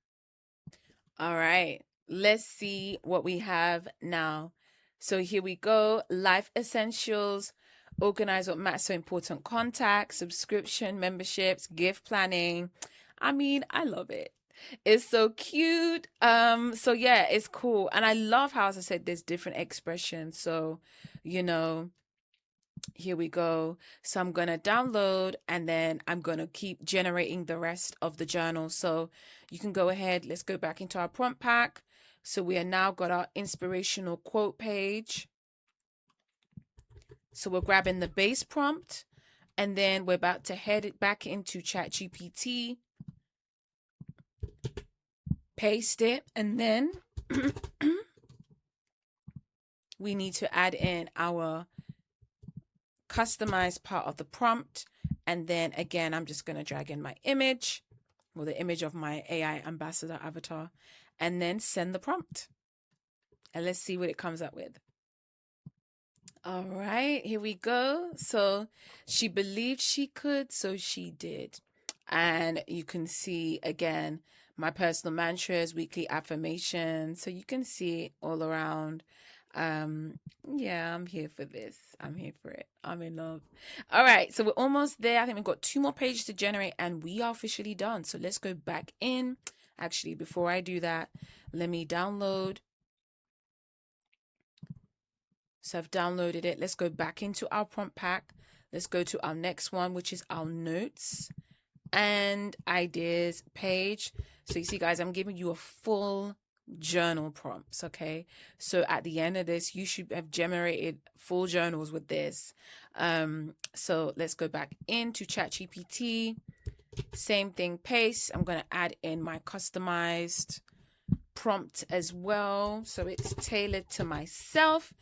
All right, let's see what we have now. So here we go. Life essentials, organize what matters, so important contacts, subscription, memberships, gift planning. I mean, I love it. It's so cute. So yeah, it's cool. And I love how, as I said, there's different expressions. So, here we go. So I'm going to download and then I'm going to keep generating the rest of the journal. So you can go ahead. Let's go back into our prompt pack. So we are now got our inspirational quote page. So we're grabbing the base prompt and then we're about to head it back into ChatGPT. Paste it, and then we need to add in our customized part of the prompt. And then again, I'm just going to drag in my image or the image of my AI ambassador avatar and then send the prompt. And let's see what it comes up with. All right, here we go. So she believed she could, so she did. And you can see again my personal mantras, weekly affirmations. So you can see it all around. Yeah, I'm here for this. I'm here for it. I'm in love. All right, so we're almost there. I think we've got 2 more pages to generate and we are officially done. So let's go back in. Actually, before I do that, let me download. So I've downloaded it. Let's go back into our prompt pack. Let's go to our next one, which is our notes and ideas page. So you see, guys, I'm giving you a full journal prompts. Okay, so at the end of this, you should have generated full journals with this. So let's go back into ChatGPT. Same thing, paste. I'm going to add in my customized prompt as well, so it's tailored to myself.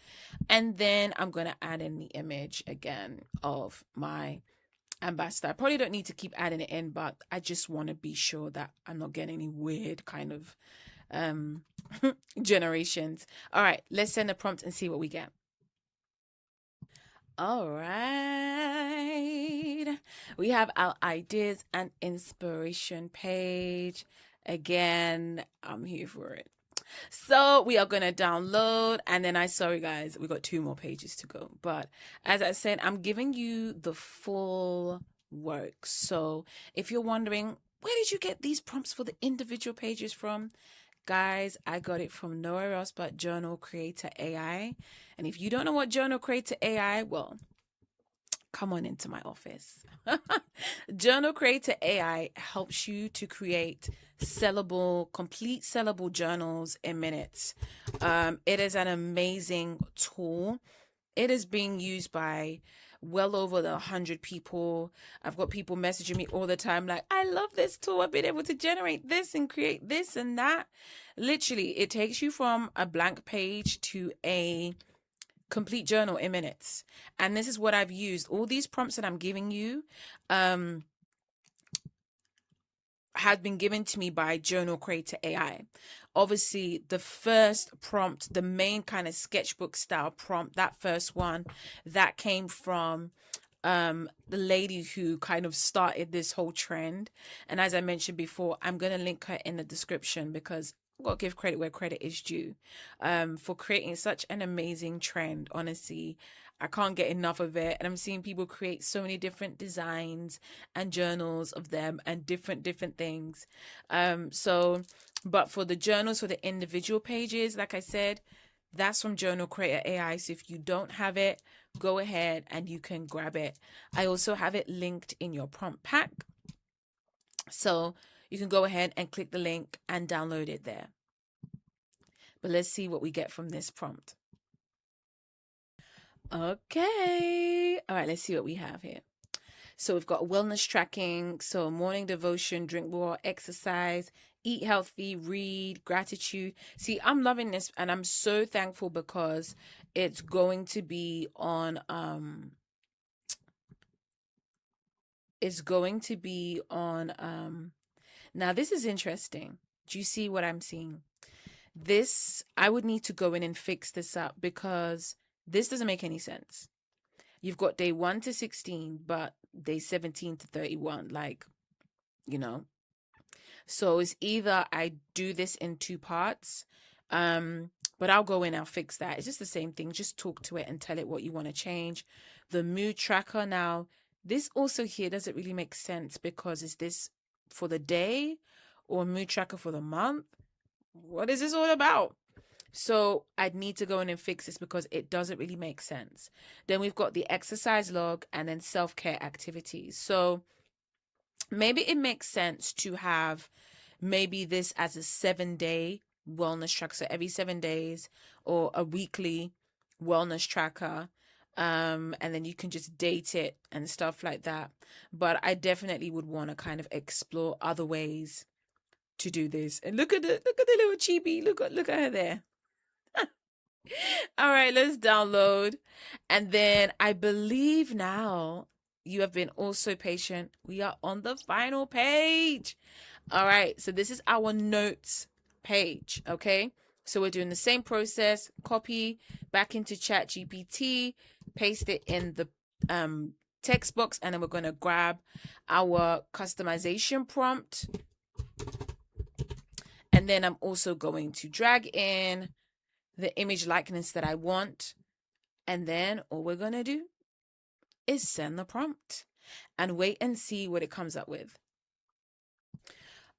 And then I'm going to add in the image again of my ambassador. I probably don't need to keep adding it in, but I just want to be sure that I'm not getting any weird kind of generations. All right, let's send a prompt and see what we get. All right, we have our ideas and inspiration page. Again, I'm here for it. So we are going to download, and then sorry guys, we got 2 more pages to go. But as I said, I'm giving you the full work. So if you're wondering, where did you get these prompts for the individual pages from? Guys, I got it from nowhere else but Journal Creator AI. And if you don't know what Journal Creator AI, well, come on into my office. Journal Creator AI helps you to create complete sellable journals in minutes. It is an amazing tool. It is being used by well over 100 people. I've got people messaging me all the time like, I love this tool. I've been able to generate this and create this and that. Literally, it takes you from a blank page to a complete journal in minutes. And this is what I've used. All these prompts that I'm giving you has been given to me by Journal Creator AI. Obviously, the first prompt, the main kind of sketchbook style prompt, that first one, that came from the lady who kind of started this whole trend. And as I mentioned before, I'm going to link her in the description because I've got to give credit where credit is due, for creating such an amazing trend. Honestly, I can't get enough of it. And I'm seeing people create so many different designs and journals of them and different things. But for the journals, for the individual pages, like I said, that's from Journal Creator AI. So if you don't have it, go ahead and you can grab it. I also have it linked in your prompt pack. So you can go ahead and click the link and download it there. But let's see what we get from this prompt. Okay. All right, let's see what we have here. So we've got wellness tracking. So morning devotion, drink water, exercise, eat healthy, read, gratitude. See, I'm loving this and I'm so thankful because it's going to be on now this is interesting. Do you see what I'm seeing? This, I would need to go in and fix this up because this doesn't make any sense. You've got day 1 to 16, but day 17 to 31, like, you know. So it's either I do this in 2 parts, but I'll go in, I'll fix that. It's just the same thing. Just talk to it and tell it what you want to change. The mood tracker now, this also here doesn't really make sense because is this for the day or mood tracker for the month? What is this all about? So I'd need to go in and fix this because it doesn't really make sense. Then we've got the exercise log and then self-care activities. So maybe it makes sense to have maybe this as a 7-day wellness tracker. So every 7 days or a weekly wellness tracker. And then you can just date it and stuff like that. But I definitely would want to kind of explore other ways to do this. And look at the little chibi. Look at her there. All right, let's download. And then I believe now you have been also patient. We are on the final page. All right, so this is our notes page, okay? So we're doing the same process, copy back into ChatGPT, paste it in the text box, and then we're going to grab our customization prompt. And then I'm also going to drag in the image likeness that I want. And then all we're going to do is send the prompt and wait and see what it comes up with.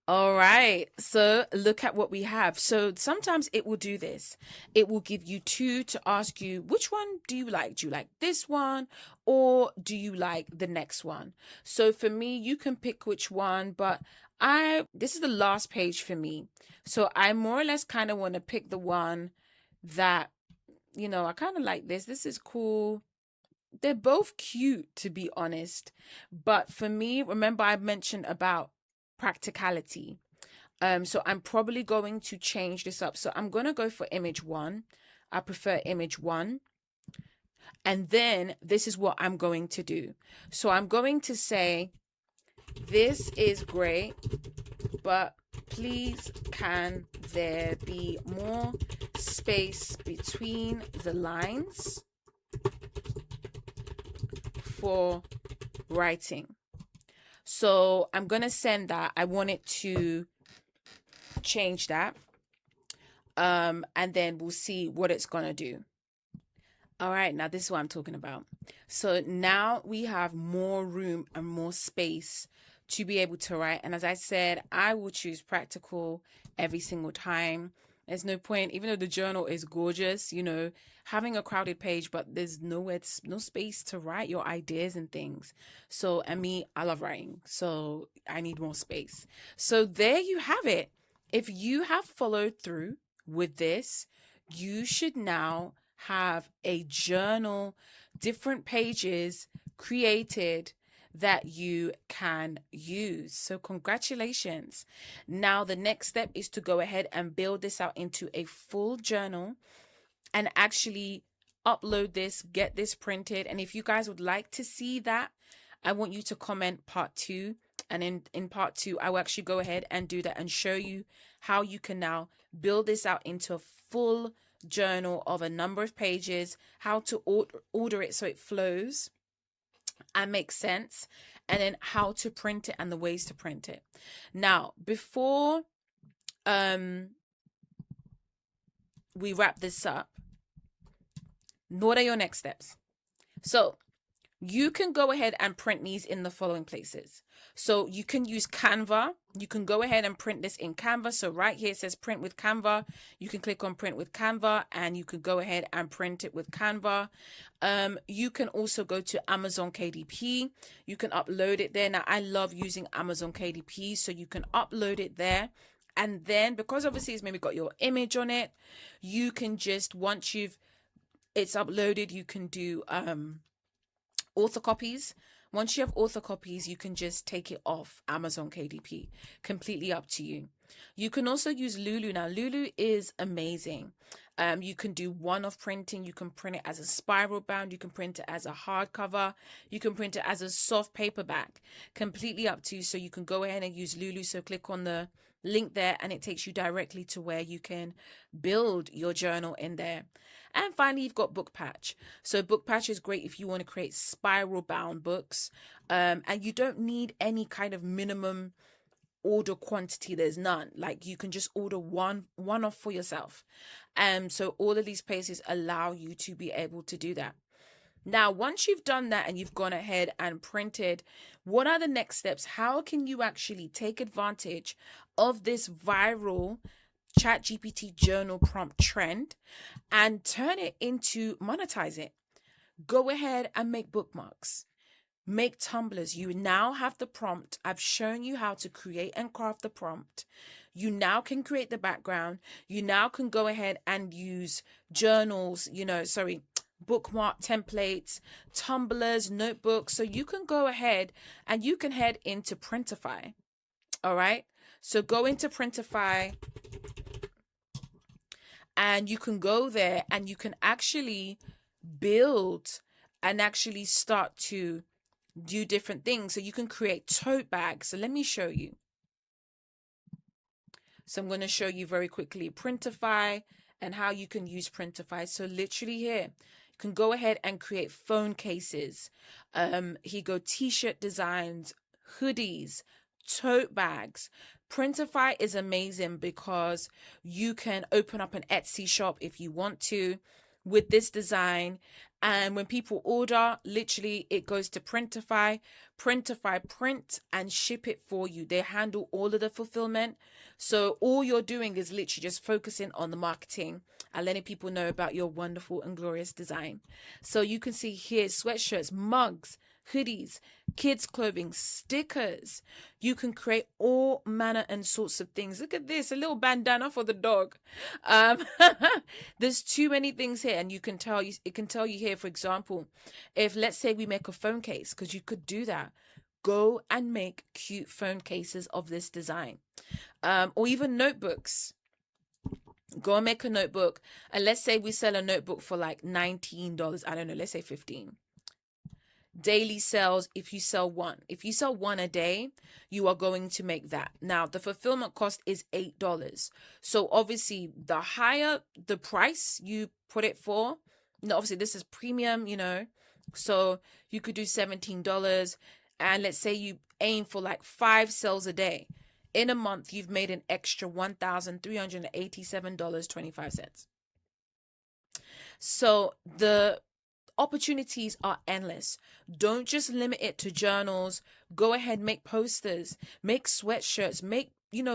All right, so look at what we have. So sometimes it will do this. It will give you 2 to ask you, which one do you like? Do you like this one or do you like the next one? So for me, you can pick which one, but this is the last page for me. So I more or less kind of want to pick the one that, I kind of like this. This is cool. They're both cute, to be honest. But for me, remember I mentioned about practicality. So I'm probably going to change this up. So I'm going to go for image 1. I prefer image 1. And then this is what I'm going to do. So I'm going to say, this is great, but please can there be more space between the lines for writing? So I'm going to send that. I want it to change that. And then we'll see what it's going to do. All right, now this is what I'm talking about. So now we have more room and more space to be able to write. And as I said, I will choose practical every single time. There's no point, even though the journal is gorgeous, having a crowded page, but there's no space to write your ideas and things. So, and me, I love writing, so I need more space. So there you have it. If you have followed through with this, you should now have a journal, different pages created that you can use. So congratulations. Now the next step is to go ahead and build this out into a full journal and actually upload this, get this printed. And if you guys would like to see that, I want you to comment part 2. And in part 2, I will actually go ahead and do that and show you how you can now build this out into a full journal of a number of pages, how to order it so it flows and makes sense, and then how to print it and the ways to print it. Now, before we wrap this up, what are your next steps? So you can go ahead and print these in the following places. So you can use Canva. You can go ahead and print this in Canva. So right here it says print with Canva. You can click on print with Canva and you can go ahead and print it with Canva. You can also go to Amazon KDP. You can upload it there. Now I love using Amazon KDP, so you can upload it there. And then because obviously it's maybe got your image on it, you can just, once it's uploaded, you can do author copies. Once you have author copies, you can just take it off Amazon KDP. Completely up to you. You can also use Lulu. Now, Lulu is amazing. You can do one-off printing. You can print it as a spiral bound. You can print it as a hardcover. You can print it as a soft paperback. Completely up to you. So you can go ahead and use Lulu. So click on the link there and it takes you directly to where you can build your journal in there. And finally, you've got Book Patch. So Book Patch is great if you want to create spiral bound books, and you don't need any kind of minimum order quantity. There's none. Like you can just order one off for yourself. So all of these places allow you to be able to do that. Now, once you've done that and you've gone ahead and printed, what are the next steps? How can you actually take advantage of this viral ChatGPT journal prompt trend and turn it into, monetize it? Go ahead and make bookmarks, make tumblers. You now have the prompt. I've shown you how to create and craft the prompt. You now can create the background. You now can go ahead and use journals, bookmark templates, tumblers, notebooks. So you can go ahead and you can head into Printify. All right. So go into Printify and you can go there and you can actually build and actually start to do different things. So you can create tote bags. So let me show you. So I'm going to show you very quickly Printify and how you can use Printify. So literally here, you can go ahead and create phone cases. Here you go, t-shirt designs, hoodies, tote bags. Printify is amazing because you can open up an Etsy shop if you want to with this design. And when people order, literally it goes to Printify. Printify print and ship it for you. They handle all of the fulfillment. So all you're doing is literally just focusing on the marketing and letting people know about your wonderful and glorious design. So you can see here sweatshirts, mugs, hoodies, kids clothing, stickers. You can create all manner and sorts of things. Look at this, a little bandana for the dog. There's too many things here, and it can tell you here, for example, if let's say we make a phone case, because you could do that. Go and make cute phone cases of this design, or even notebooks. Go and make a notebook, and let's say we sell a notebook for like $19. I don't know, let's say 15. Daily sales, if you sell one a day, you are going to make that. Now the fulfillment cost is $8. So obviously the higher the price you put it for, obviously this is premium, so you could do $17, and let's say you aim for like 5 sales a day. In a month, you've made an extra $1,387.25. So the opportunities are endless. Don't just limit it to journals. Go ahead, make posters, make sweatshirts,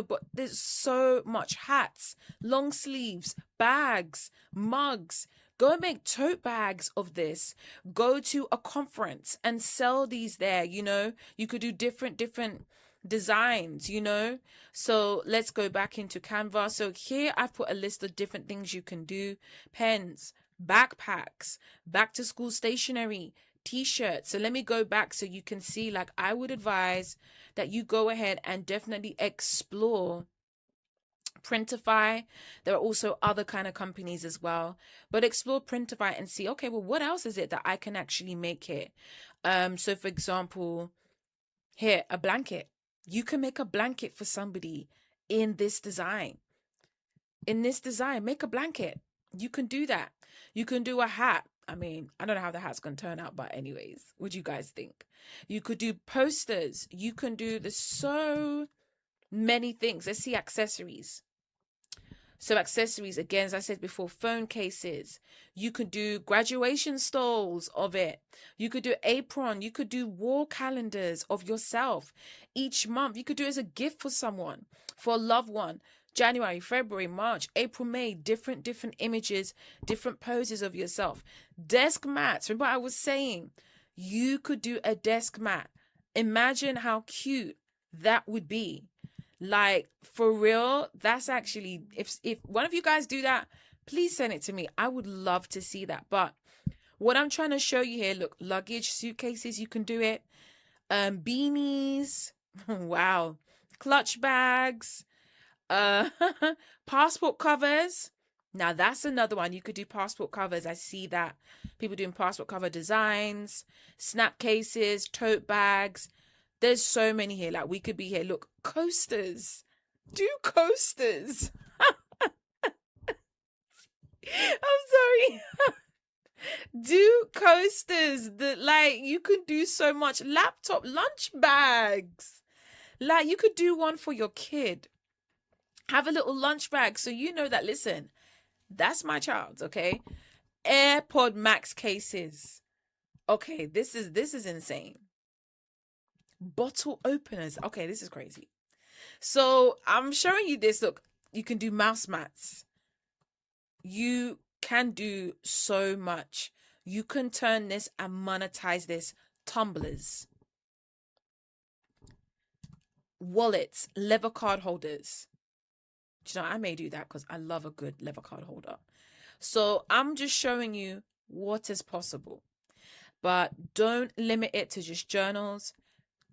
but there's so much, hats, long sleeves, bags, mugs. Go and make tote bags of this. Go to a conference and sell these there. You could do different designs, So let's go back into Canva. So here I've put a list of different things you can do: pens, backpacks, back to school stationery, t-shirts. So let me go back so you can see, like, I would advise that you go ahead and definitely explore Printify. There are also other kind of companies as well, but explore Printify and see, okay, well, what else is it that I can actually make here? So for example, here, a blanket. You can make a blanket for somebody in this design. In this design, make a blanket. You can do that. You can do a hat. I mean, I don't know how the hat's going to turn out, but anyways, what do you guys think? You could do posters. You can do so many things. Let's see accessories. So accessories, again, as I said before, phone cases. You could do graduation stalls of it. You could do apron. You could do wall calendars of yourself each month. You could do it as a gift for someone, for a loved one. January, February, March, April, May, different images, different poses of yourself. Desk mats. Remember I was saying you could do a desk mat. Imagine how cute that would be. Like, for real, that's actually, if one of you guys do that, please send it to me. I would love to see that. But what I'm trying to show you here, look, luggage, suitcases, you can do it. Beanies, wow, clutch bags, uh, passport covers. Now that's another one. You could do passport covers. I see that people doing passport cover designs, snap cases, tote bags. There's so many here. Like, we could be here. Look, coasters. Do coasters. I'm sorry. Do coasters. Like, you could do so much. Laptop lunch bags. Like, you could do one for your kid. Have a little lunch bag so you know that, listen, that's my child, okay? AirPod Max cases. Okay, this is insane. Bottle openers. Okay, this is crazy. So I'm showing you this. Look, you can do mouse mats. You can do so much. You can turn this and monetize this. Tumblers, wallets, leather card holders. Do you know, I may do that because I love a good leather card holder. So I'm just showing you what is possible. But don't limit it to just journals.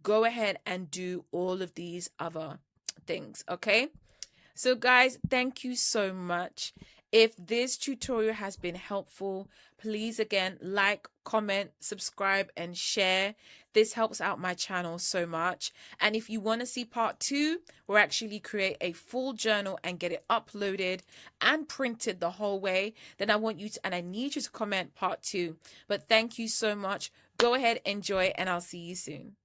Go ahead and do all of these other things, okay? So guys, thank you so much. If this tutorial has been helpful, please again, like, comment, subscribe, and share. This helps out my channel so much. And if you want to see part 2, we'll actually create a full journal and get it uploaded and printed the whole way, then I want you to, and I need you to comment part 2. But thank you so much. Go ahead, enjoy, and I'll see you soon.